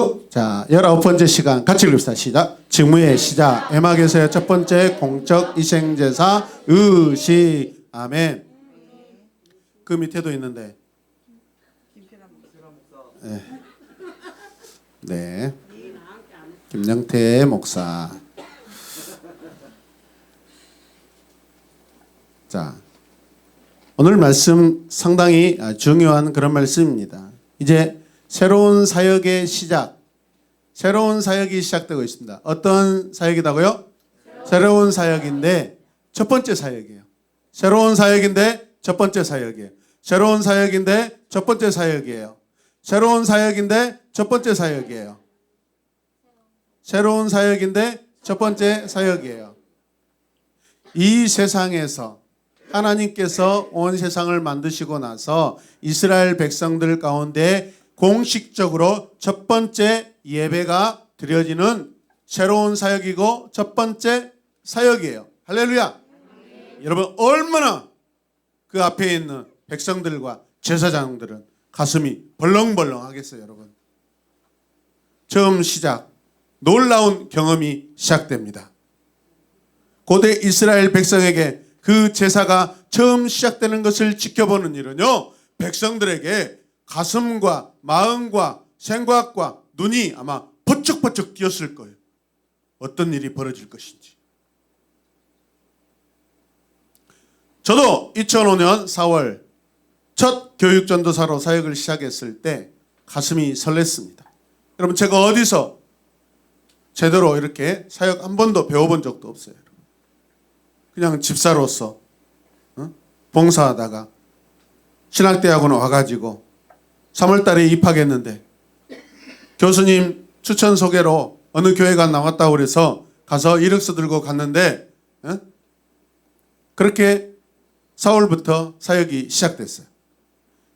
박수. 자, 19번째 시간 같이 읽읍시다. 시작. 직무의 시작. 에마게서의 첫 번째 공적 희생제사 의식. 아멘. 그 밑에도 있는데. 네. 네. 김영태 목사. 자, 오늘 말씀 상당히 중요한 그런 말씀입니다. 이제 새로운 사역의 시작, 새로운 사역이 시작되고 있습니다. 어떤 사역이라고요? 새로운 사역인데 첫 번째 사역이에요. 새로운 사역인데 첫 번째 사역이에요. 새로운 사역인데 첫 번째 사역이에요. 새로운 사역인데 첫 번째 사역이에요. 새로운 사역인데 첫 번째 사역이에요. 이 세상에서 하나님께서 온 세상을 만드시고 나서 이스라엘 백성들 가운데 공식적으로 첫 번째 예배가 드려지는 새로운 사역이고 첫 번째 사역이에요. 할렐루야. 여러분 얼마나 그 앞에 있는 백성들과 제사장들은 가슴이 벌렁벌렁 하겠어요. 여러분. 처음 시작 놀라운 경험이 시작됩니다. 고대 이스라엘 백성에게 그 제사가 처음 시작되는 것을 지켜보는 일은요, 백성들에게 가슴과 마음과 생각과 눈이 아마 번쩍번쩍 뛰었을 거예요. 어떤 일이 벌어질 것인지. 저도 2005년 4월 첫 교육전도사로 사역을 시작했을 때 가슴이 설렜습니다. 여러분, 제가 어디서 제대로 이렇게 사역 한 번도 배워본 적도 없어요. 그냥 집사로서 봉사하다가 신학대학원 와가지고 3월달에 입학했는데 교수님 추천 소개로 어느 교회가 나왔다고 그래서 가서 이력서 들고 갔는데 그렇게 4월부터 사역이 시작됐어요.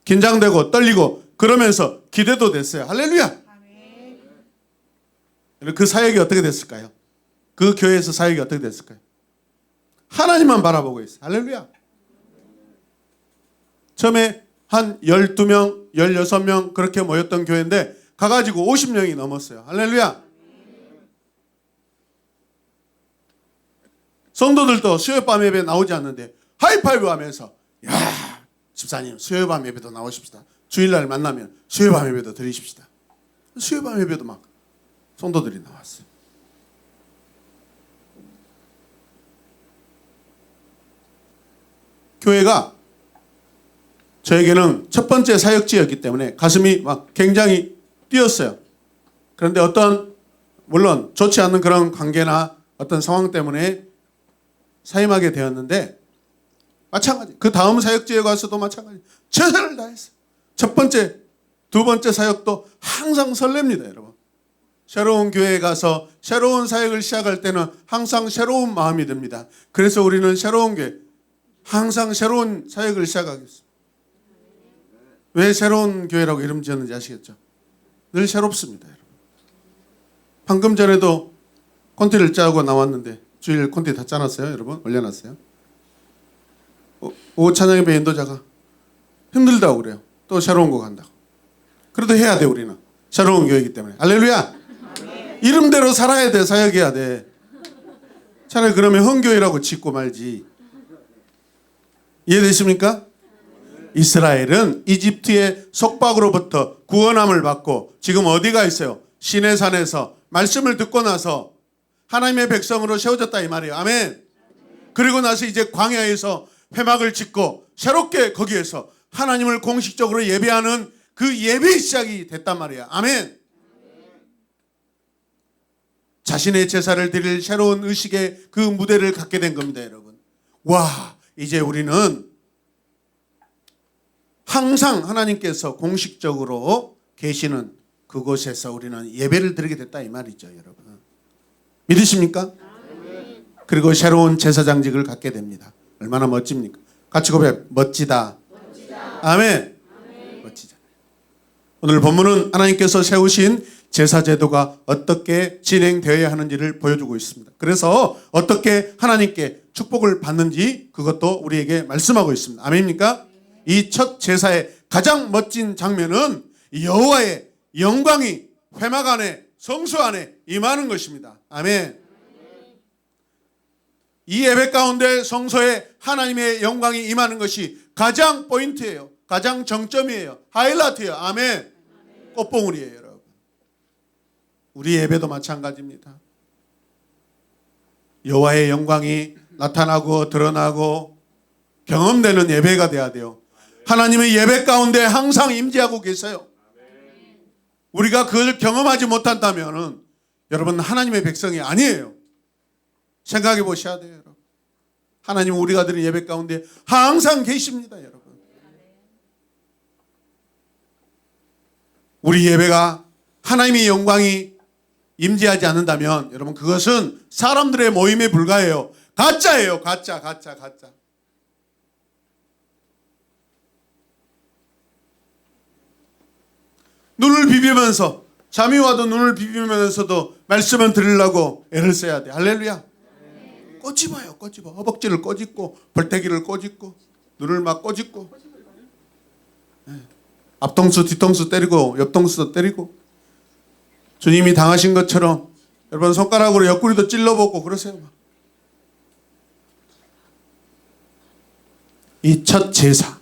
긴장되고 떨리고 그러면서 기대도 됐어요. 할렐루야. 그 사역이 어떻게 됐을까요? 그 교회에서 사역이 어떻게 됐을까요? 하나님만 바라보고 있어요. 할렐루야. 처음에 한 12명, 16명 그렇게 모였던 교회인데 가가지고 50명이 넘었어요. 할렐루야. 성도들도 수요밤 예배 나오지 않는데 하이파이브 하면서 야, 집사님 수요밤 예배도 나오십시다. 주일날 만나면 수요밤 예배도 드리십시다. 수요밤 예배도 막 성도들이 나왔어요. 교회가 저에게는 첫 번째 사역지였기 때문에 가슴이 막 굉장히 뛰었어요. 그런데 물론 좋지 않은 그런 관계나 어떤 상황 때문에 사임하게 되었는데 마찬가지. 그 다음 사역지에 가서도 마찬가지. 최선을 다했어요. 첫 번째, 두 번째 사역도 항상 설렙니다, 여러분. 새로운 교회에 가서 새로운 사역을 시작할 때는 항상 새로운 마음이 듭니다. 그래서 우리는 새로운 교회, 항상 새로운 사역을 시작하겠습니다. 왜 새로운 교회라고 이름 지었는지 아시겠죠? 늘 새롭습니다, 여러분. 방금 전에도 콘티를 짜고 나왔는데 주일 콘티 다 짜놨어요, 여러분? 올려놨어요. 오후 찬양예배 인도자가 힘들다고 그래요. 또 새로운 거 간다고. 그래도 해야 돼, 우리는. 새로운 교회이기 때문에. 할렐루야. 이름대로 살아야 돼, 사역해야 돼. 차라리 그러면 헌교회라고 짓고 말지. 이해되십니까? 이스라엘은 이집트의 속박으로부터 구원함을 받고 지금 어디가 있어요? 시내산에서 말씀을 듣고 나서 하나님의 백성으로 세워졌다 이 말이에요. 아멘. 그리고 나서 이제 광야에서 회막을 짓고 새롭게 거기에서 하나님을 공식적으로 예배하는 그 예배의 시작이 됐단 말이에요. 아멘. 자신의 제사를 드릴 새로운 의식의 그 무대를 갖게 된 겁니다, 여러분. 와, 이제 우리는 항상 하나님께서 공식적으로 계시는 그곳에서 우리는 예배를 드리게 됐다 이 말이죠, 여러분. 믿으십니까? 그리고 새로운 제사장직을 갖게 됩니다. 얼마나 멋집니까? 같이 고백. 멋지다. 아멘. 멋지다. 오늘 본문은 하나님께서 세우신 제사제도가 어떻게 진행되어야 하는지를 보여주고 있습니다. 그래서 어떻게 하나님께 축복을 받는지 그것도 우리에게 말씀하고 있습니다. 아멘입니까? 이 첫 제사의 가장 멋진 장면은 여호와의 영광이 회막 안에, 성소 안에 임하는 것입니다. 아멘. 이 예배 가운데 성소에 하나님의 영광이 임하는 것이 가장 포인트예요. 가장 정점이에요. 하이라이트예요. 아멘. 꽃봉우리예요, 여러분. 우리 예배도 마찬가지입니다. 여호와의 영광이 나타나고 드러나고 경험되는 예배가 돼야 돼요. 하나님의 예배 가운데 항상 임재하고 계세요. 우리가 그걸 경험하지 못한다면 여러분 하나님의 백성이 아니에요. 생각해 보셔야 돼요. 여러분. 하나님은 우리가 드린 예배 가운데 항상 계십니다. 여러분. 우리 예배가 하나님의 영광이 임재하지 않는다면 여러분 그것은 사람들의 모임에 불과해요. 가짜예요. 가짜. 눈을 비비면서 잠이 와도 눈을 비비면서도 말씀을 들으려고 애를 써야 돼. 할렐루야. 꼬집어요. 꼬집어. 허벅지를 꼬집고 벌떼기를 꼬집고 눈을 막 꼬집고 앞통수 뒤통수 때리고 옆통수도 때리고 주님이 당하신 것처럼 여러분 손가락으로 옆구리도 찔러보고 그러세요. 이 첫 제사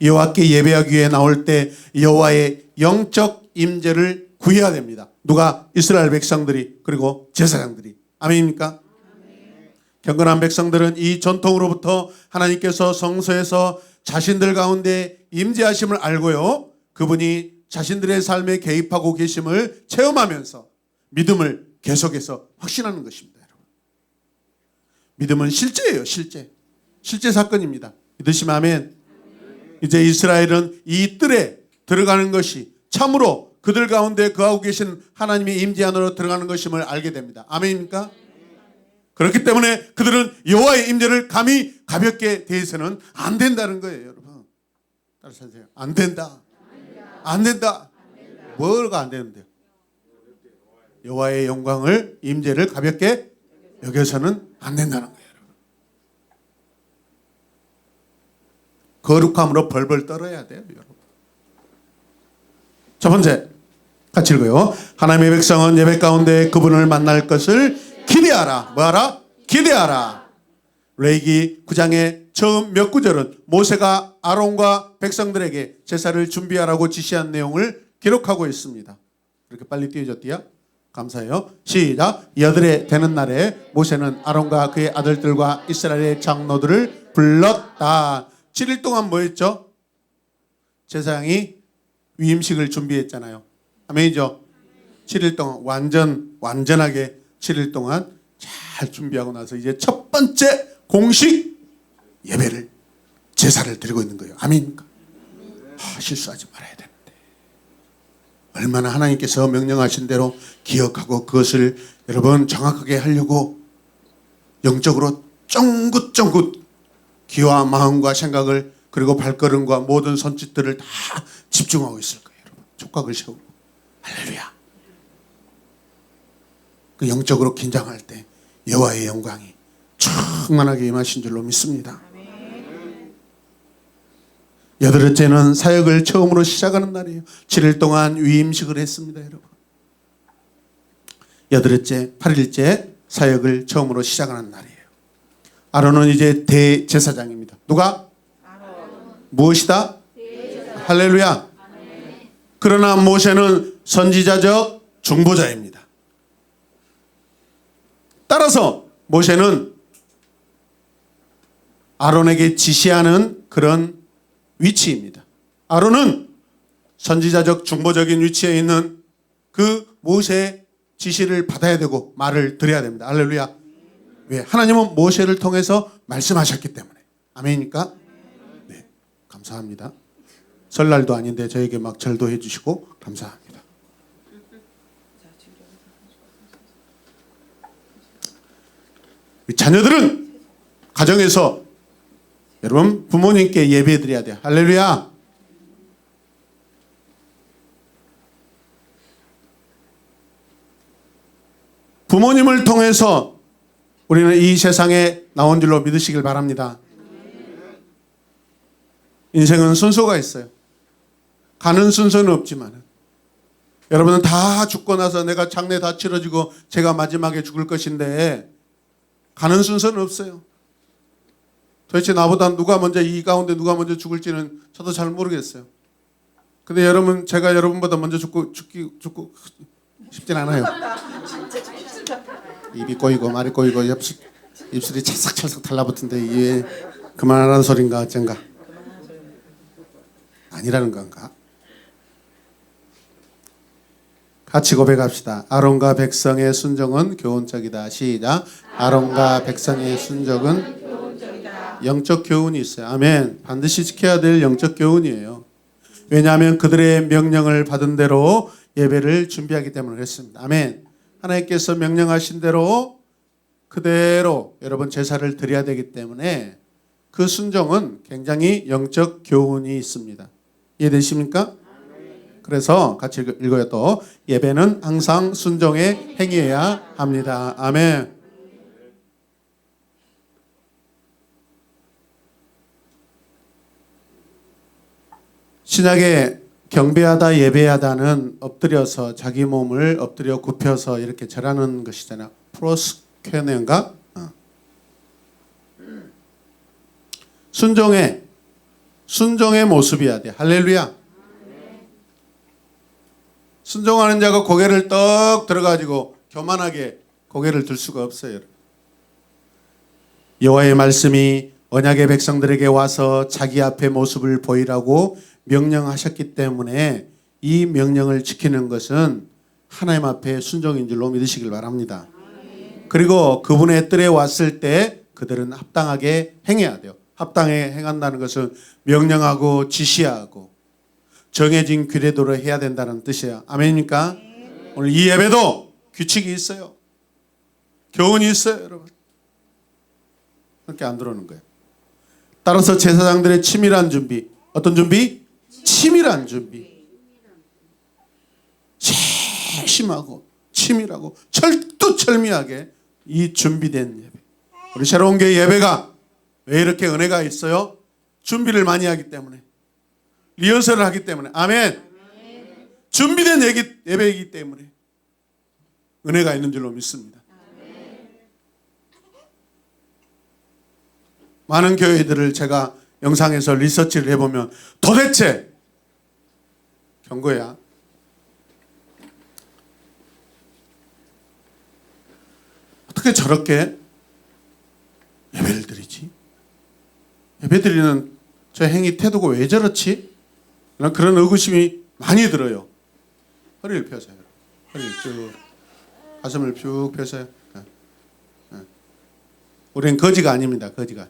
여호와께 예배하기 위해 나올 때 여호와의 영적 임재를 구해야 됩니다. 누가? 이스라엘 백성들이 그리고 제사장들이. 아멘입니까? 경건한 백성들은 이 전통으로부터 하나님께서 성소에서 자신들 가운데 임재하심을 알고요. 그분이 자신들의 삶에 개입하고 계심을 체험하면서 믿음을 계속해서 확신하는 것입니다. 여러분. 믿음은 실제예요. 실제 사건입니다. 믿으시면 아멘. 이제 이스라엘은 이 뜰에 들어가는 것이 참으로 그들 가운데 거하고 계신 하나님의 임재 안으로 들어가는 것임을 알게 됩니다. 아멘입니까? 그렇기 때문에 그들은 여호와의 임재를 감히 가볍게 대해서는 안 된다는 거예요. 여러분 따라서 하세요. 안 된다. 뭐가 안 되는데요? 여호와의 영광을 임재를 가볍게 여겨서는 안 된다는 거예요. 거룩함으로 벌벌 떨어야 돼요. 여러분. 첫 번째 같이 읽어요. 하나님의 백성은 예배 가운데 그분을 만날 것을 기대하라. 뭐하라? 기대하라. 레위기 9장의 처음 몇 구절은 모세가 아론과 백성들에게 제사를 준비하라고 지시한 내용을 기록하고 있습니다. 이렇게 빨리 띄워줬디야? 감사해요. 시작. 여들의 되는 날에 모세는 아론과 그의 아들들과 이스라엘의 장로들을 불렀다. 7일 동안 뭐 했죠? 제사장이 위임식을 준비했잖아요. 아멘이죠? 7일 동안 완전하게 7일 동안 잘 준비하고 나서 이제 첫 번째 공식 예배를 제사를 드리고 있는 거예요. 아멘입니까? 실수하지 말아야 되는데 얼마나 하나님께서 명령하신 대로 기억하고 그것을 여러분 정확하게 하려고 영적으로 쫑긋쫑긋 귀와 마음과 생각을 그리고 발걸음과 모든 손짓들을 다 집중하고 있을 거예요. 여러분. 촉각을 세우고 할렐루야. 그 영적으로 긴장할 때 여호와의 영광이 충만하게 임하신 줄로 믿습니다. 여덟째는 사역을 처음으로 시작하는 날이에요. 7일 동안 위임식을 했습니다. 여러분. 여덟째 8일째 사역을 처음으로 시작하는 날이에요. 아론은 이제 대제사장입니다. 누가? 무엇이다? 할렐루야. 그러나 모세는 선지자적 중보자입니다. 따라서 모세는 아론에게 지시하는 그런 위치입니다. 아론은 선지자적 중보적인 위치에 있는 그 모세의 지시를 받아야 되고 말을 드려야 됩니다. 할렐루야. 왜? 하나님은 모세를 통해서 말씀하셨기 때문에. 아멘입니까? 네, 감사합니다. 설날도 아닌데 저에게 막 절도 해주시고 감사합니다. 자녀들은 가정에서 여러분 부모님께 예배 드려야 돼요. 할렐루야. 부모님을 통해서 우리는 이 세상에 나온 줄로 믿으시길 바랍니다. 인생은 순서가 있어요. 가는 순서는 없지만 여러분은 다 죽고 나서 내가 장례 다 치러지고 제가 마지막에 죽을 것인데 가는 순서는 없어요. 도대체 나보다 누가 먼저 이 가운데 누가 먼저 죽을지는 저도 잘 모르겠어요. 근데 여러분 제가 여러분보다 먼저 죽고 싶진 않아요. 입이 꼬이고 말이 꼬이고 입술이 찰싹찰싹 달라붙은데 이게 그만하라는 소린가 어쩐가? 아니라는 건가? 같이 고백합시다. 아론과 백성의 순종은 교훈적이다. 시작. 아론과 백성의 순종은 영적 교훈이 있어요. 아멘. 반드시 지켜야 될 영적 교훈이에요. 왜냐하면 그들의 명령을 받은 대로 예배를 준비하기 때문에 그렇습니다. 아멘. 하나님께서 명령하신 대로 그대로 여러분 제사를 드려야 되기 때문에 그 순종은 굉장히 영적 교훈이 있습니다. 이해되십니까? 그래서 같이 읽어요. 또 예배는 항상 순종의 행위여야 합니다. 아멘. 신약에 경배하다 예배하다는 엎드려서 자기 몸을 엎드려 굽혀서 이렇게 절하는 것이잖아요. 프로스케네인가? 순종의 모습이어야 돼. 할렐루야. 순종하는 자가 고개를 떡 들어가지고 교만하게 고개를 들 수가 없어요. 여호와의 말씀이 언약의 백성들에게 와서 자기 앞에 모습을 보이라고 명령하셨기 때문에 이 명령을 지키는 것은 하나님 앞에 순종인 줄로 믿으시길 바랍니다. 그리고 그분의 뜰에 왔을 때 그들은 합당하게 행해야 돼요. 합당하게 행한다는 것은 명령하고 지시하고 정해진 규례대로 해야 된다는 뜻이에요. 아멘입니까? 오늘 이 예배도 규칙이 있어요. 교훈이 있어요, 여러분. 그렇게 안 들어오는 거예요. 따라서 제사장들의 치밀한 준비. 어떤 준비? 치밀한 준비. 세심하고 치밀하고 철두철미하게 이 준비된 예배. 우리 새로운 교회 예배가 왜 이렇게 은혜가 있어요? 준비를 많이 하기 때문에. 리허설을 하기 때문에. 아멘. 준비된 예배이기 때문에 은혜가 있는 줄로 믿습니다. 많은 교회들을 제가 영상에서 리서치를 해보면 도대체 경고야. 어떻게 저렇게 예배를 드리지? 예배 드리는 저 행위 태도가 왜 저렇지? 그런 의구심이 많이 들어요. 허리를 펴세요. 허리를 쭉, 가슴을 쭉 펴세요. 우리는 거지가 아닙니다. 거지가.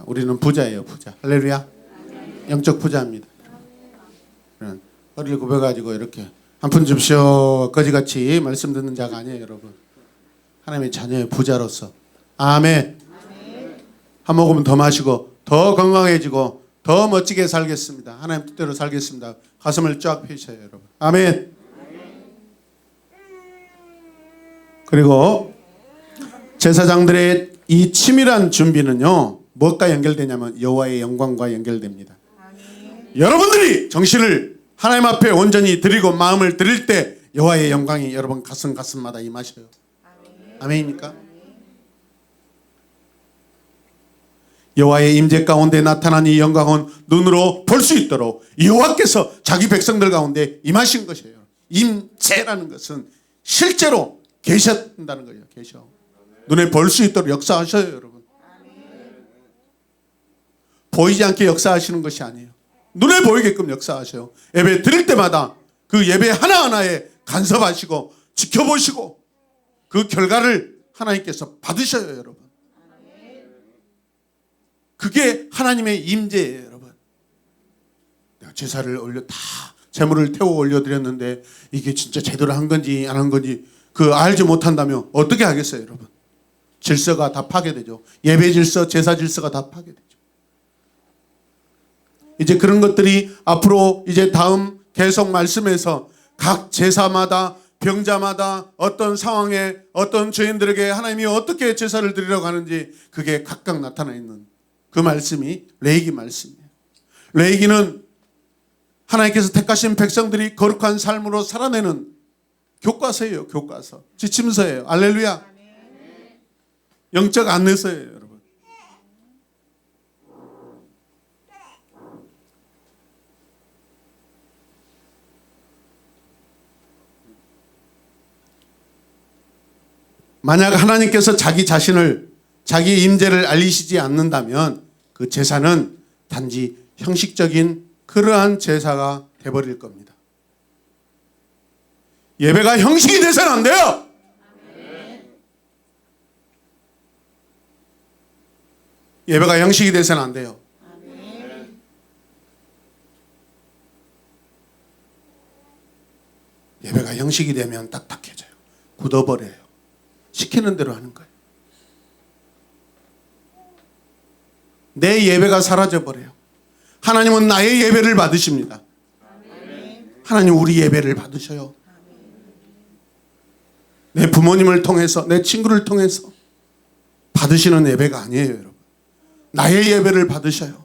우리는 부자예요. 부자. 할렐루야. 영적 부자입니다. 허리를 굽혀가지고 이렇게 한 푼 줍시오. 거지같이 말씀 듣는 자가 아니에요, 여러분. 하나님의 자녀의 부자로서. 아멘. 한 모금 더 마시고 더 건강해지고 더 멋지게 살겠습니다. 하나님 뜻대로 살겠습니다. 가슴을 쫙 펴셔요, 여러분. 아멘. 그리고 제사장들의 이 치밀한 준비는요, 무엇과 연결되냐면 여호와의 영광과 연결됩니다. 여러분들이 정신을 하나님 앞에 온전히 드리고 마음을 드릴 때 여호와의 영광이 여러분 가슴마다 임하셔요. 아멘입니까? 여호와의 임재 가운데 나타난 이 영광은 눈으로 볼 수 있도록 여호와께서 자기 백성들 가운데 임하신 것이에요. 임재라는 것은 실제로 계셨다는 거예요. 계셔. 눈에 볼 수 있도록 역사하셔요, 여러분. 보이지 않게 역사하시는 것이 아니에요. 눈에 보이게끔 역사하셔요. 예배 드릴 때마다 그 예배 하나하나에 간섭하시고 지켜보시고 그 결과를 하나님께서 받으셔요, 여러분. 그게 하나님의 임재예요, 여러분. 내가 제사를 다 제물을 태워 올려드렸는데 이게 진짜 제대로 한 건지 안 한 건지 그 알지 못한다면 어떻게 하겠어요, 여러분? 질서가 다 파괴되죠. 예배 질서, 제사 질서가 다 파괴되죠. 이제 그런 것들이 앞으로 이제 다음 계속 말씀에서 각 제사마다 병자마다 어떤 상황에 어떤 죄인들에게 하나님이 어떻게 제사를 드리려고 하는지 그게 각각 나타나 있는 그 말씀이 레위기 말씀이에요. 레위기는 하나님께서 택하신 백성들이 거룩한 삶으로 살아내는 교과서예요. 교과서. 지침서예요. 할렐루야. 영적 안내서예요, 여러분. 만약 하나님께서 자기 자신을, 자기 임재를 알리시지 않는다면 그 제사는 단지 형식적인 그러한 제사가 돼버릴 겁니다. 예배가 형식이 돼서는 안 돼요. 예배가 형식이 돼서는 안 돼요. 예배가 형식이 되면 딱딱해져요. 굳어버려요. 시키는 대로 하는 거예요. 내 예배가 사라져버려요. 하나님은 나의 예배를 받으십니다. 하나님 우리 예배를 받으셔요. 내 부모님을 통해서, 내 친구를 통해서 받으시는 예배가 아니에요, 여러분. 나의 예배를 받으셔요.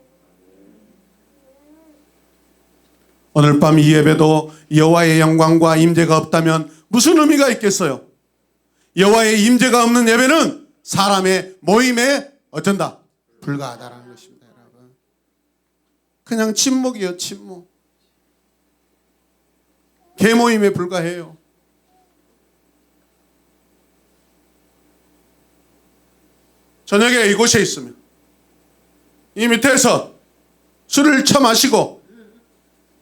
오늘 밤 이 예배도 여호와의 영광과 임재가 없다면 무슨 의미가 있겠어요? 여호와의 임재가 없는 예배는 사람의 모임에 어쩐다? 불과하다라는 것입니다, 여러분. 그냥 침묵이에요, 침묵. 개모임에 불과해요. 저녁에 이곳에 있으면 이 밑에서 술을 처마시고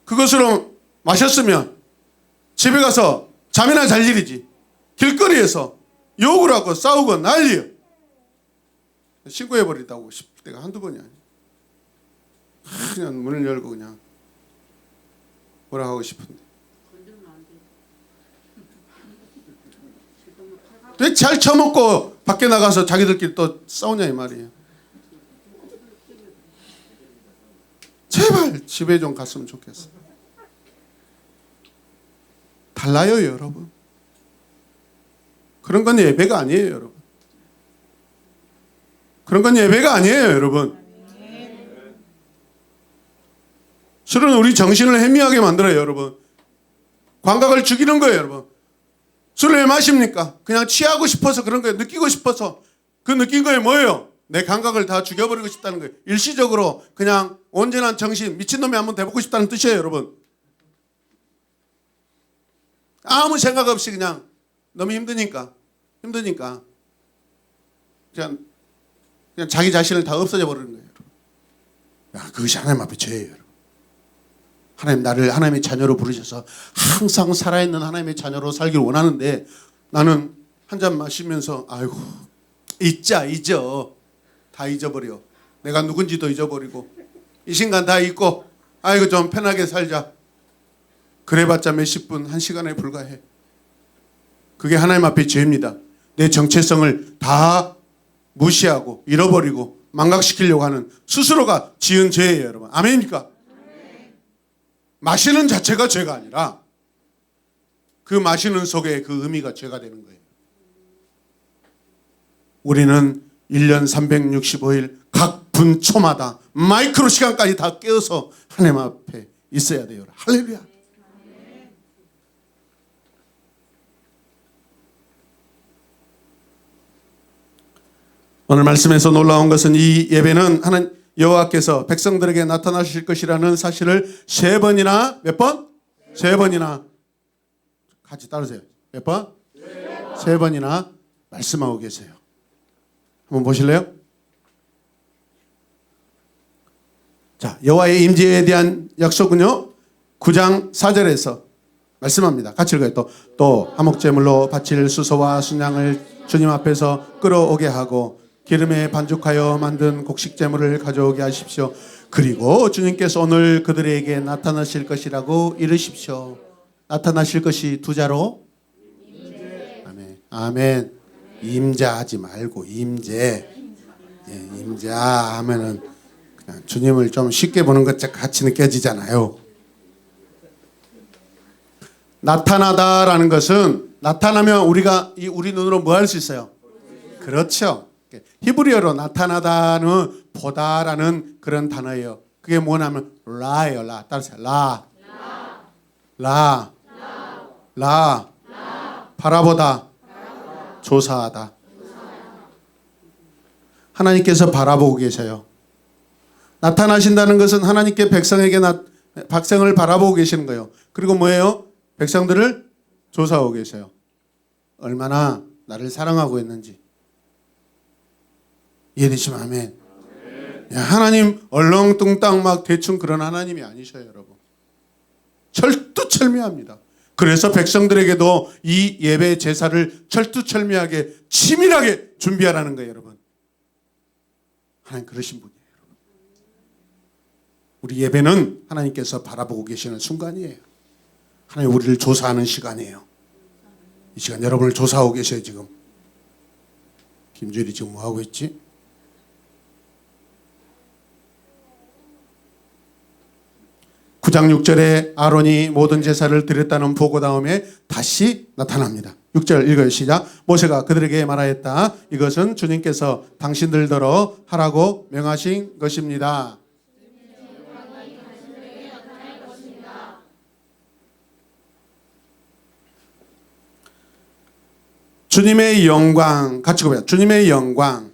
그것으로 마셨으면 집에 가서 잠이나 잘 일이지. 길거리에서 욕을 하고 싸우고 난리요. 신고해버리다고 싶을 때가 한두 번이 아니에요. 그냥 문을 열고 그냥 뭐라 하고 싶은데. 왜 잘 처먹고 밖에 나가서 자기들끼리 또 싸우냐 이 말이에요. 제발 집에 좀 갔으면 좋겠어요. 달라요, 여러분. 그런 건 예배가 아니에요, 여러분. 그런 건 예배가 아니에요, 여러분. 술은 우리 정신을 해미하게 만들어요, 여러분. 감각을 죽이는 거예요, 여러분. 술을 왜 마십니까? 그냥 취하고 싶어서 그런 거예요. 느끼고 싶어서. 그 느낀 거에 뭐예요? 내 감각을 다 죽여버리고 싶다는 거예요. 일시적으로 그냥 온전한 정신, 미친놈이 한번 돼보고 싶다는 뜻이에요, 여러분. 아무 생각 없이 그냥 너무 힘드니까 그냥 자기 자신을 다 없어져 버리는 거예요, 여러분. 야, 그것이 하나님 앞에 죄예요, 여러분. 하나님 나를 하나님의 자녀로 부르셔서 항상 살아있는 하나님의 자녀로 살길 원하는데 나는 한 잔 마시면서 아이고 잊어 다 잊어버려. 내가 누군지도 잊어버리고 이 순간 다 잊고 아이고 좀 편하게 살자. 그래봤자 몇십 분, 한 시간에 불과해. 그게 하나님 앞에 죄입니다. 내 정체성을 다 무시하고 잃어버리고 망각시키려고 하는 스스로가 지은 죄예요, 여러분. 아멘입니까? 마시는 자체가 죄가 아니라 그 마시는 속에 그 의미가 죄가 되는 거예요. 우리는 1년 365일 각 분초마다 마이크로 시간까지 다 깨어서 하나님 앞에 있어야 돼요. 할렐루야. 오늘 말씀에서 놀라운 것은 이 예배는 하나님 여호와께서 백성들에게 나타나실 것이라는 사실을 세 번이나 몇 번? 세 번이나 같이 따르세요. 몇 번? 세 번이나 말씀하고 계세요. 한번 보실래요? 자, 여호와의 임재에 대한 약속은요 9장 4절에서 말씀합니다. 같이 읽어요. 또 화목제물로 바칠 수소와 순양을 주님 앞에서 끌어오게 하고 기름에 반죽하여 만든 곡식제물을 가져오게 하십시오. 그리고 주님께서 오늘 그들에게 나타나실 것이라고 이르십시오. 나타나실 것이 두 자로? 아멘. 아멘. 임자하지 말고 임재. 예, 임자 하면은 그냥 주님을 좀 쉽게 보는 것 같이 느껴지잖아요. 나타나다라는 것은 나타나면 우리 눈으로 뭐 할 수 있어요? 그렇죠. 히브리어로 나타나다는 보다라는 그런 단어예요. 그게 뭐냐면 라예요. 라. 따라서 라. 라, 바라보다, 조사하다. 하나님께서 바라보고 계셔요. 나타나신다는 것은 하나님께 백성을 바라보고 계시는 거예요. 그리고 뭐예요? 백성들을 조사하고 계셔요. 얼마나 나를 사랑하고 있는지. 이해되시면 아멘. 야, 하나님 얼렁뚱땅 막 대충 그런 하나님이 아니셔요, 여러분. 철두철미합니다. 그래서 백성들에게도 이 예배 제사를 철두철미하게 치밀하게 준비하라는 거예요, 여러분. 하나님 그러신 분이에요, 여러분. 우리 예배는 하나님께서 바라보고 계시는 순간이에요. 하나님 우리를 조사하는 시간이에요. 이 시간 여러분을 조사하고 계셔요, 지금. 김주일이 지금 뭐 하고 있지? 구장 6절에 아론이 모든 제사를 드렸다는 보고 다음에 다시 나타납니다. 6절 읽어요. 시작. 모세가 그들에게 말하였다. 이것은 주님께서 당신들더러 하라고 명하신 것입니다. 주님의 영광 같이 고백해요. 주님의 영광.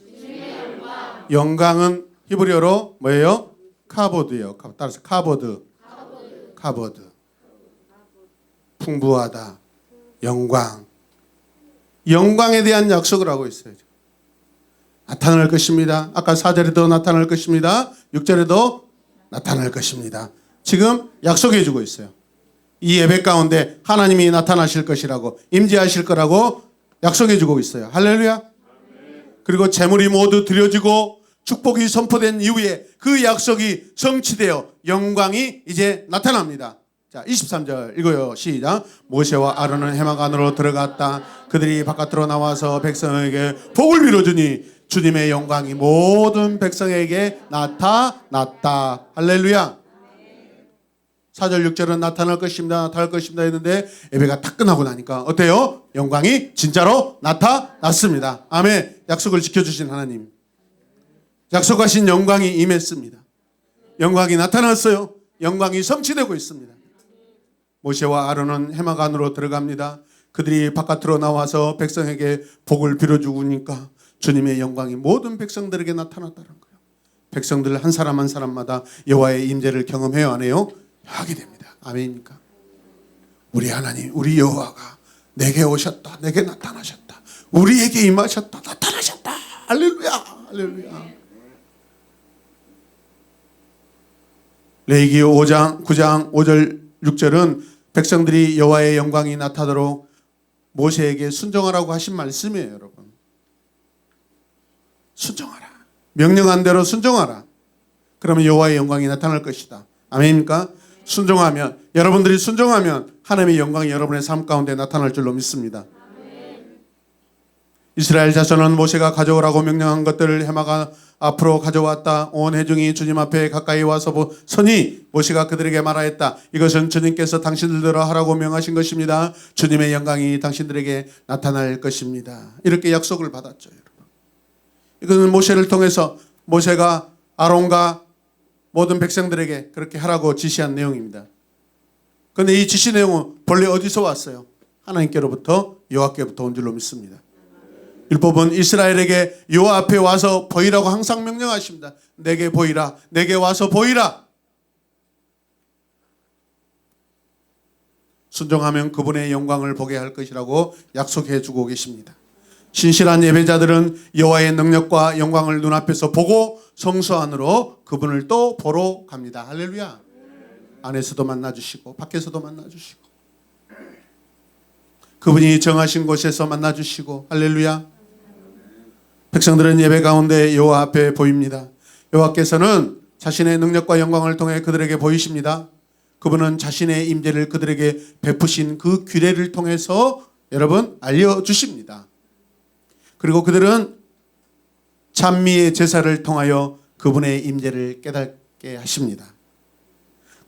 영광은 히브리어로 뭐예요? 카보드예요. 따라서 카보드. 풍부하다. 영광. 영광에 대한 약속을 하고 있어요. 나타날 것입니다. 아까 4절에도 나타날 것입니다. 6절에도 나타날 것입니다. 지금 약속해 주고 있어요. 이 예배 가운데 하나님이 나타나실 것이라고, 임재하실 거라고 약속해 주고 있어요. 할렐루야. 그리고 제물이 모두 드려지고 축복이 선포된 이후에 그 약속이 성취되어 영광이 이제 나타납니다. 자, 23절 읽어요. 시작. 모세와 아론은 회막 안으로 들어갔다. 그들이 바깥으로 나와서 백성에게 복을 빌어주니 주님의 영광이 모든 백성에게 나타났다. 할렐루야. 4절 6절은 나타날 것입니다. 나타날 것입니다 했는데 예배가 다 끝나고 나니까 어때요? 영광이 진짜로 나타났습니다. 아멘. 약속을 지켜주신 하나님. 약속하신 영광이 임했습니다. 영광이 나타났어요. 영광이 성취되고 있습니다. 모세와 아론은 회막 안으로 들어갑니다. 그들이 바깥으로 나와서 백성에게 복을 빌어주니까 주님의 영광이 모든 백성들에게 나타났다는 거예요. 백성들 한 사람 한 사람마다 여호와의 임재를 경험해야 하네요. 하게 됩니다. 아멘입니까? 우리 하나님, 우리 여호와가 내게 오셨다. 내게 나타나셨다. 우리에게 임하셨다. 나타나셨다. 할렐루야. 할렐루야. 레위기 5장 9장 5절 6절은 백성들이 여호와의 영광이 나타나도록 모세에게 순종하라고 하신 말씀이에요, 여러분. 순종하라. 명령한 대로 순종하라. 그러면 여호와의 영광이 나타날 것이다. 아멘입니까? 순종하면, 여러분들이 순종하면 하나님의 영광이 여러분의 삶 가운데 나타날 줄로 믿습니다. 이스라엘 자손은 모세가 가져오라고 명령한 것들을 해마가 앞으로 가져왔다. 온 회중이 주님 앞에 가까이 와서 보니 모세가 그들에게 말하였다. 이것은 주님께서 당신들더러 하라고 명하신 것입니다. 주님의 영광이 당신들에게 나타날 것입니다. 이렇게 약속을 받았죠, 여러분. 이것은 모세를 통해서 모세가 아론과 모든 백성들에게 그렇게 하라고 지시한 내용입니다. 그런데 이 지시 내용은 본래 어디서 왔어요? 하나님께로부터, 여호와께로부터 온 줄로 믿습니다. 율법은 이스라엘에게 여호와 앞에 와서 보이라고 항상 명령하십니다. 내게 보이라. 내게 와서 보이라. 순종하면 그분의 영광을 보게 할 것이라고 약속해 주고 계십니다. 신실한 예배자들은 여호와의 능력과 영광을 눈앞에서 보고 성소 안으로 그분을 또 보러 갑니다. 할렐루야. 안에서도 만나주시고 밖에서도 만나주시고 그분이 정하신 곳에서 만나주시고 할렐루야. 백성들은 예배 가운데 여호와 앞에 보입니다. 여호와께서는 자신의 능력과 영광을 통해 그들에게 보이십니다. 그분은 자신의 임재를 그들에게 베푸신 그 규례를 통해서 여러분 알려주십니다. 그리고 그들은 찬미의 제사를 통하여 그분의 임재를 깨닫게 하십니다.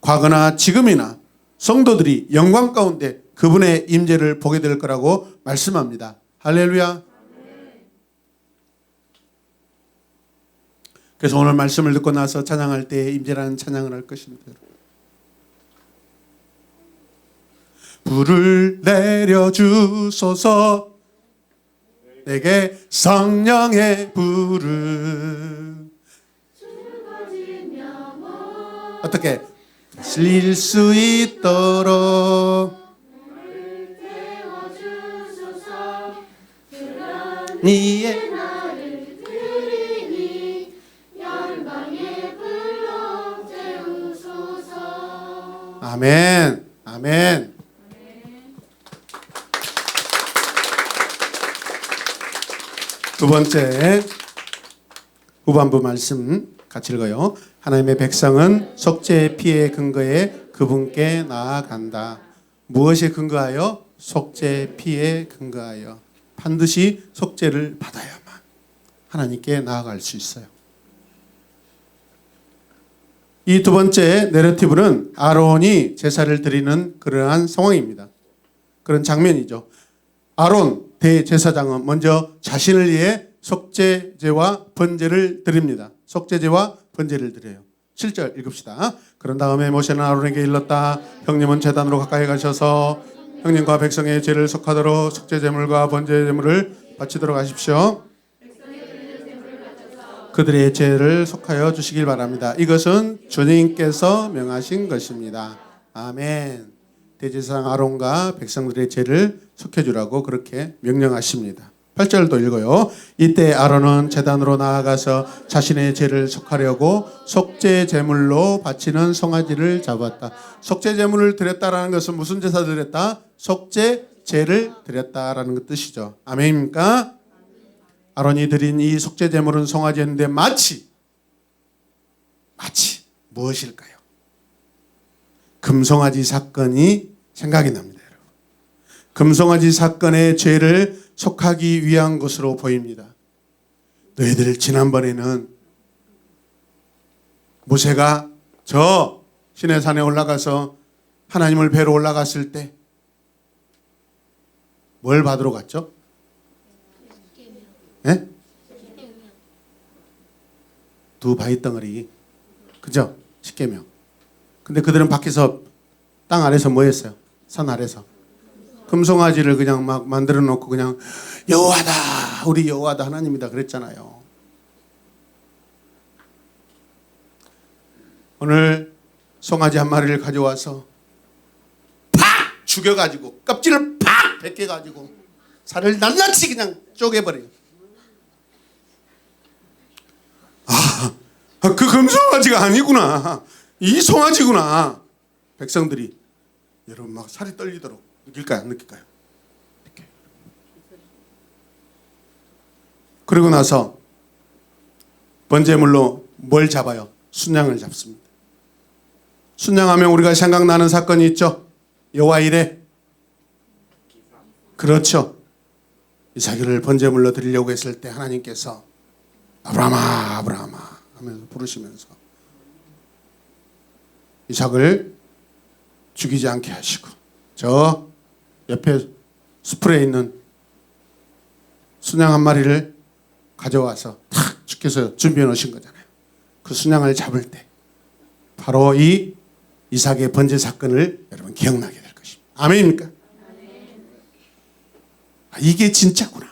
과거나 지금이나 성도들이 영광 가운데 그분의 임재를 보게 될 거라고 말씀합니다. 할렐루야. 그래서 오늘 말씀을 듣고 나서 찬양할 때 임재라는 찬양을 할 것입니다. 불을 내려주소서. 내게 성령의 불을 어떻게 슬릴 수 있도록 니의 나를 드리니 열방의 불로 채우소서. 아멘. 아멘. 두 번째 후반부 말씀 같이 읽어요. 하나님의 백성은 속죄의 피에 근거해 그분께 나아간다. 무엇에 근거하여? 속죄의 피에 근거하여. 반드시 속죄를 받아야만 하나님께 나아갈 수 있어요. 이 두 번째 내러티브는 아론이 제사를 드리는 그러한 상황입니다. 그런 장면이죠. 아론 대제사장은 먼저 자신을 위해 속죄제와 번제를 드립니다. 속죄제와 번제를 드려요. 7절 읽읍시다. 그런 다음에 모세는 아론에게 일렀다. 형님은 제단으로 가까이 가셔서 형님과 백성의 죄를 속하도록 속죄제물과 번제제물을 바치도록 하십시오. 그들의 죄를 속하여 주시길 바랍니다. 이것은 주님께서 명하신 것입니다. 아멘. 대제사장 아론과 백성들의 죄를 속해주라고 그렇게 명령하십니다. 8절도 읽어요. 이때 아론은 제단으로 나아가서 자신의 죄를 속하려고 속죄 제물로 바치는 송아지를 잡았다. 속죄 제물을 드렸다라는 것은 무슨 제사 드렸다? 속죄 제를 드렸다라는 뜻이죠. 아멘입니까? 아론이 드린 이 속죄 제물은 송아지였는데 마치 무엇일까요? 금송아지 사건이 생각이 납니다. 여러분. 금송아지 사건의 죄를 속하기 위한 것으로 보입니다. 너희들 지난번에는 모세가 저 시내산에 올라가서 하나님을 뵈러 올라갔을 때 뭘 받으러 갔죠? 예? 두 바위덩어리. 그죠? 십계명. 근데 그들은 밖에서 땅 아래서 뭐 했어요? 산 아래서 금송아지를 그냥 막 만들어 놓고 그냥 여호와다, 우리 여호와다, 하나님이다 그랬잖아요. 오늘 송아지 한 마리를 가져와서 팍 죽여가지고 껍질을 팍 벗겨가지고 살을 낱낱이 그냥 쪼개버려요. 그 금송아지가 아니구나, 이 송아지구나. 백성들이 여러분 막 살이 떨리도록 느낄까요? 안 느낄까요? 느껴요. 그리고 나서 번제물로 뭘 잡아요? 순양을 잡습니다. 순양하면 우리가 생각나는 사건이 있죠. 여호와 이레. 그렇죠. 이삭을 번제물로 드리려고 했을 때 하나님께서 아브라함아 아브라함아 하면서 부르시면서 이삭을 죽이지 않게 하시고 저 옆에 수풀에 있는 순양 한 마리를 가져와서 탁 주께서 준비해 놓으신 거잖아요. 그 순양을 잡을 때 바로 이 이삭의 번제 사건을 여러분 기억나게 될 것입니다. 아멘입니까? 이게 진짜구나.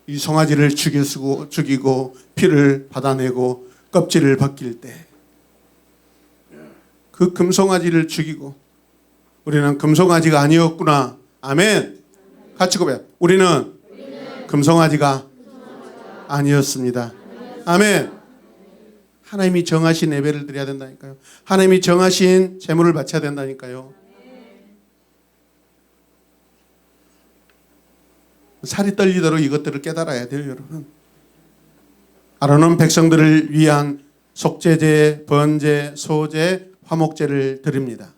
이 송아지를 죽이고 피를 받아내고 껍질을 벗길 때 그 금송아지를 죽이고 우리는 금송아지가 아니었구나. 아멘. 같이 고백. 우리는 금송아지가 아니었습니다. 아멘. 하나님이 정하신 예배를 드려야 된다니까요. 하나님이 정하신 제물을 바쳐야 된다니까요. 살이 떨리도록 이것들을 깨달아야 돼요, 여러분. 아론은 백성들을 위한 속죄제, 번제, 소제, 화목제를 드립니다.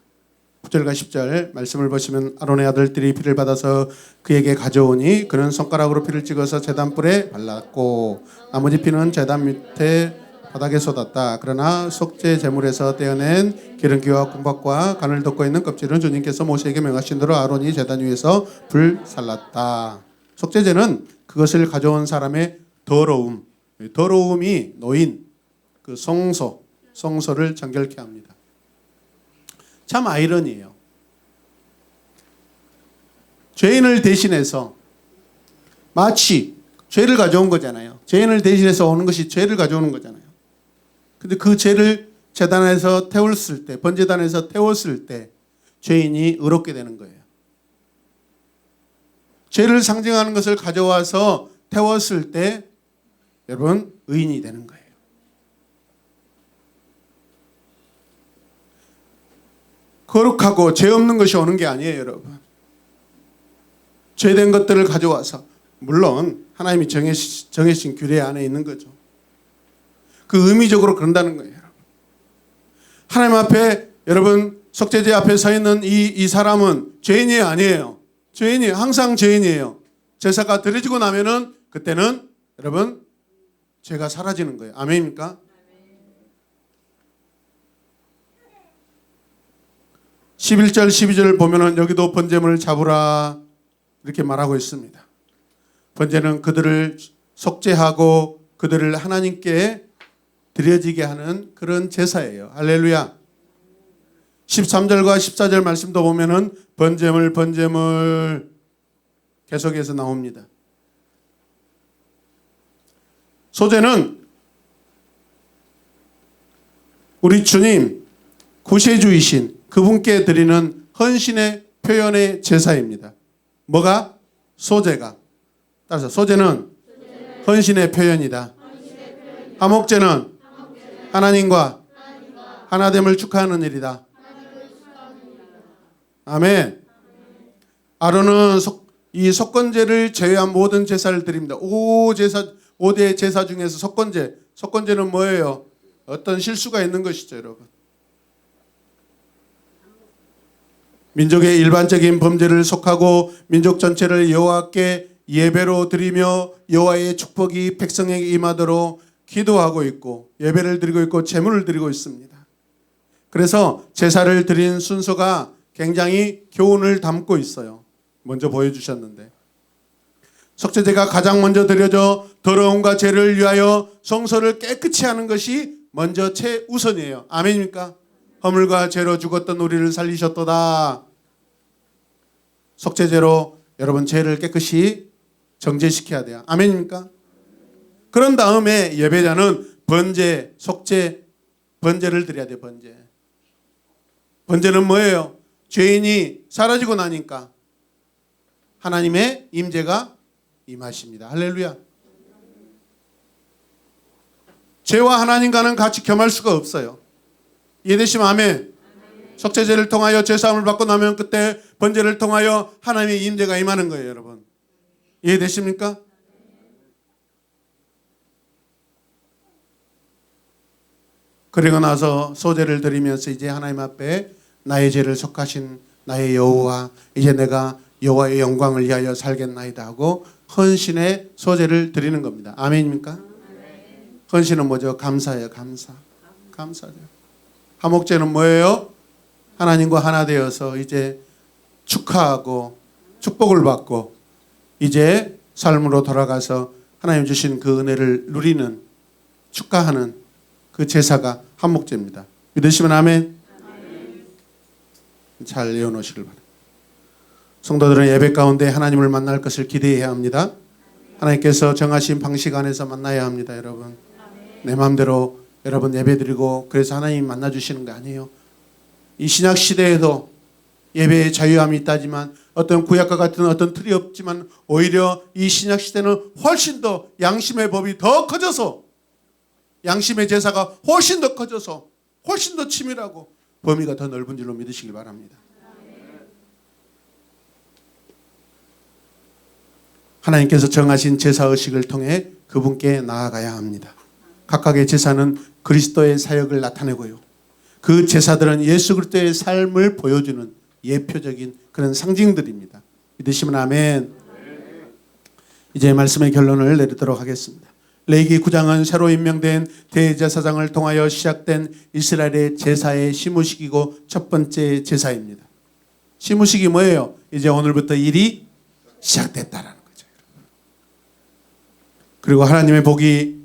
9절과 10절 말씀을 보시면 아론의 아들들이 피를 받아서 그에게 가져오니 그는 손가락으로 피를 찍어서 제단불에 발랐고 나머지 피는 제단 밑에 바닥에 쏟았다. 그러나 속죄 제물에서 떼어낸 기름기와 콩밥과 간을 덮고 있는 껍질은 주님께서 모세에게 명하신 대로 아론이 제단 위에서 불살랐다. 속죄제는 그것을 가져온 사람의 더러움이 노인, 그 성소를 정결케 합니다. 참 아이러니예요. 죄인을 대신해서 마치 죄를 가져온 거잖아요. 죄인을 대신해서 오는 것이 죄를 가져오는 거잖아요. 근데 그 죄를 제단에서 태웠을 때, 번제단에서 태웠을 때 죄인이 의롭게 되는 거예요. 죄를 상징하는 것을 가져와서 태웠을 때 여러분 의인이 되는 거예요. 거룩하고 죄 없는 것이 오는 게 아니에요, 여러분. 죄된 것들을 가져와서, 물론 하나님이 정해진 규례 안에 있는 거죠. 그 의미적으로 그런다는 거예요, 여러분. 하나님 앞에, 여러분 속죄제 앞에 서 있는 이 사람은 죄인이 아니에요. 죄인이에요. 항상 죄인이에요. 제사가 드려지고 나면은 그때는 여러분 죄가 사라지는 거예요. 아멘입니까? 11절 12절을 보면은 여기도 번제물을 잡으라 이렇게 말하고 있습니다. 번제는 그들을 속죄하고 그들을 하나님께 드려지게 하는 그런 제사예요. 할렐루야. 13절과 14절 말씀도 보면은 번제물 계속해서 나옵니다. 소제는 우리 주님 구세주이신 그분께 드리는 헌신의 표현의 제사입니다. 뭐가? 소제가. 따라서 소제는 헌신의 표현이다. 화목제는 하나님과 하나됨을 축하하는 일이다. 아멘. 아론은 이 속건제를 제외한 모든 제사를 드립니다. 5대 제사 중에서 속건제는 뭐예요? 어떤 실수가 있는 것이죠, 여러분. 민족의 일반적인 범죄를 속하고 민족 전체를 여호와께 예배로 드리며 여호와의 축복이 백성에게 임하도록 기도하고 있고 예배를 드리고 있고 제물을 드리고 있습니다. 그래서 제사를 드린 순서가 굉장히 교훈을 담고 있어요. 먼저 보여주셨는데 속죄제가 가장 먼저 드려져 더러움과 죄를 위하여 성소를 깨끗이 하는 것이 먼저 최우선이에요. 아멘입니까? 허물과 죄로 죽었던 우리를 살리셨도다. 속죄제로 여러분 죄를 깨끗이 정죄시켜야 돼요. 아멘입니까? 그런 다음에 예배자는 번제, 속죄, 번제를 드려야 돼요. 번제는 뭐예요? 죄인이 사라지고 나니까 하나님의 임재가 임하십니다. 할렐루야. 죄와 하나님과는 같이 겸할 수가 없어요. 이해되시면 아멘. 속죄제를 통하여 죄사함을 받고 나면 그때 번제를 통하여 하나님의 임재가 임하는 거예요, 여러분. 이해되십니까? 그리고 나서 소제를 드리면서 이제 하나님 앞에 나의 죄를 속하신 나의 여호와, 이제 내가 여호와의 영광을 위하여 살겠나이다 하고 헌신의 소제를 드리는 겁니다. 아멘입니까? 헌신은 뭐죠? 감사예요. 감사죠. 화목제는 뭐예요? 하나님과 하나 되어서 이제 축하하고 축복을 받고 이제 삶으로 돌아가서 하나님 주신 그 은혜를 누리는 축하하는 그 제사가 화목제입니다. 믿으시면 아멘. 잘 외워놓으시길 바랍니다. 성도들은 예배 가운데 하나님을 만날 것을 기대해야 합니다. 하나님께서 정하신 방식 안에서 만나야 합니다. 여러분 내 마음대로 여러분 예배드리고 그래서 하나님 만나주시는 거 아니에요. 이 신약 시대에도 예배의 자유함이 있다지만 어떤 구약과 같은 어떤 틀이 없지만 오히려 이 신약 시대는 훨씬 더 양심의 법이 더 커져서 양심의 제사가 훨씬 더 커져서 훨씬 더 치밀하고 범위가 더 넓은 줄로 믿으시길 바랍니다. 하나님께서 정하신 제사의식을 통해 그분께 나아가야 합니다. 각각의 제사는 그리스도의 사역을 나타내고요. 그 제사들은 예수 그리스도의 삶을 보여주는 예표적인 그런 상징들입니다. 믿으시면 아멘. 이제 말씀의 결론을 내리도록 하겠습니다. 레위기 9장은 새로 임명된 대제사장을 통하여 시작된 이스라엘의 제사의 시무식이고 첫 번째 제사입니다. 시무식이 뭐예요? 이제 오늘부터 일이 시작됐다라는 거죠. 그리고 하나님의 복이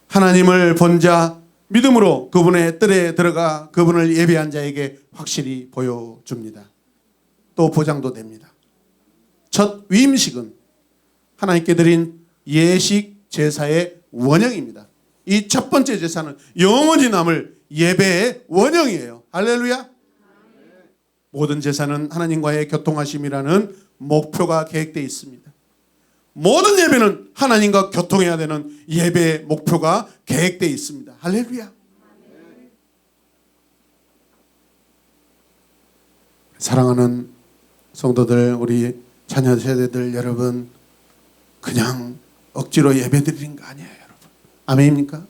하나님을 본 자 믿음으로 그분의 뜰에 들어가 그분을 예배한 자에게 확실히 보여줍니다. 또 보장도 됩니다. 첫 위임식은 하나님께 드린 예식 제사의 원형입니다. 이 첫 번째 제사는 영원히 남을 예배의 원형이에요. 할렐루야. 모든 제사는 하나님과의 교통하심이라는 목표가 계획되어 있습니다. 모든 예배는 하나님과 교통해야 되는 예배의 목표가 계획되어 있습니다. 할렐루야. 사랑하는 성도들, 우리 자녀 세대들 여러분, 그냥 억지로 예배드리는 거 아니에요, 여러분. 아멘입니까?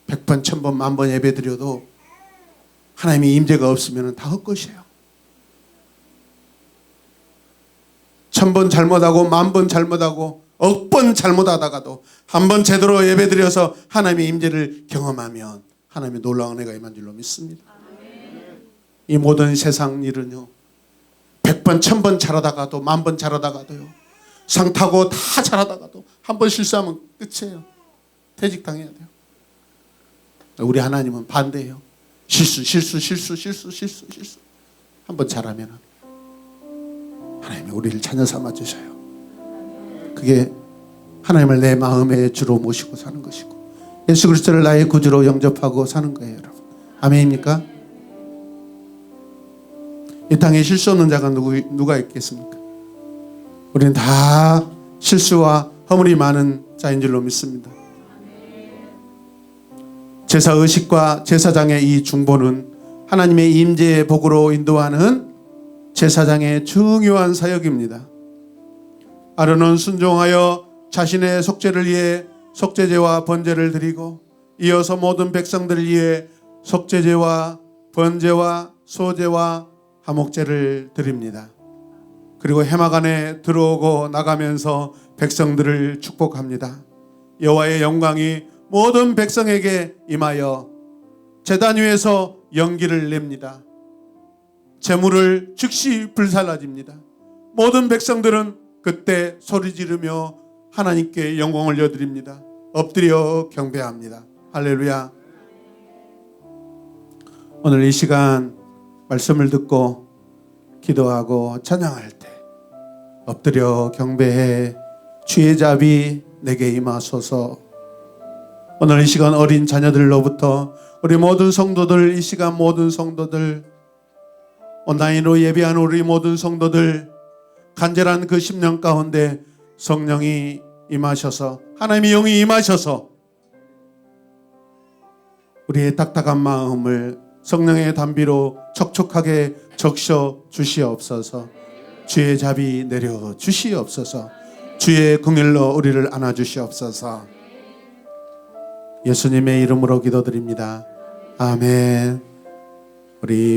100번, 1000번, 10,000번 예배드려도 하나님의 임재가 없으면 다 헛것이에요. 1000번 잘못하고 10,000번 잘못하고 1,000번 잘못하다가도 한 번 제대로 예배드려서 하나님의 임재를 경험하면 하나님의 놀라운 은혜가 임한 줄로 믿습니다. 이 모든 세상 일은요, 100번, 1000번 잘하다가도 10,000번 잘하다가도요, 상 타고 다 잘하다가도 한 번 실수하면 끝이에요. 퇴직당해야 돼요. 우리 하나님은 반대예요. 실수. 한 번 잘하면 하나님이 우리를 자녀 삼아 주셔요. 그게 하나님을 내 마음의 주로 모시고 사는 것이고 예수 그리스도를 나의 구주로 영접하고 사는 거예요, 여러분. 아멘입니까? 이 땅에 실수 없는 자가 누가 있겠습니까? 우리는 다 실수와 허물이 많은 자인 줄로 믿습니다. 제사의식과 제사장의 이 중보는 하나님의 임재의 복으로 인도하는 제사장의 중요한 사역입니다. 아론은 순종하여 자신의 속죄를 위해 속죄제와 번제를 드리고 이어서 모든 백성들을 위해 속죄제와 번제와 소제와 화목제를 드립니다. 그리고 회막 안에 들어오고 나가면서 백성들을 축복합니다. 여호와의 영광이 모든 백성에게 임하여 제단 위에서 연기를 냅니다. 재물을 즉시 불살라집니다. 모든 백성들은 그때 소리 지르며 하나님께 영광을 올려드립니다. 엎드려 경배합니다. 할렐루야. 오늘 이 시간 말씀을 듣고 기도하고 찬양할 때 엎드려 경배해 주의 잡이 내게 임하소서. 오늘 이 시간 어린 자녀들로부터 우리 모든 성도들, 이 시간 모든 성도들, 온라인으로 예배하는 우리 모든 성도들, 간절한 그 10년 가운데 성령이 임하셔서 하나님의 영이 임하셔서 우리의 딱딱한 마음을 성령의 담비로 촉촉하게 적셔 주시옵소서. 주의 잡이 내려 주시옵소서. 주의 긍휼로 우리를 안아 주시옵소서. 예수님의 이름으로 기도드립니다. 아멘. 우리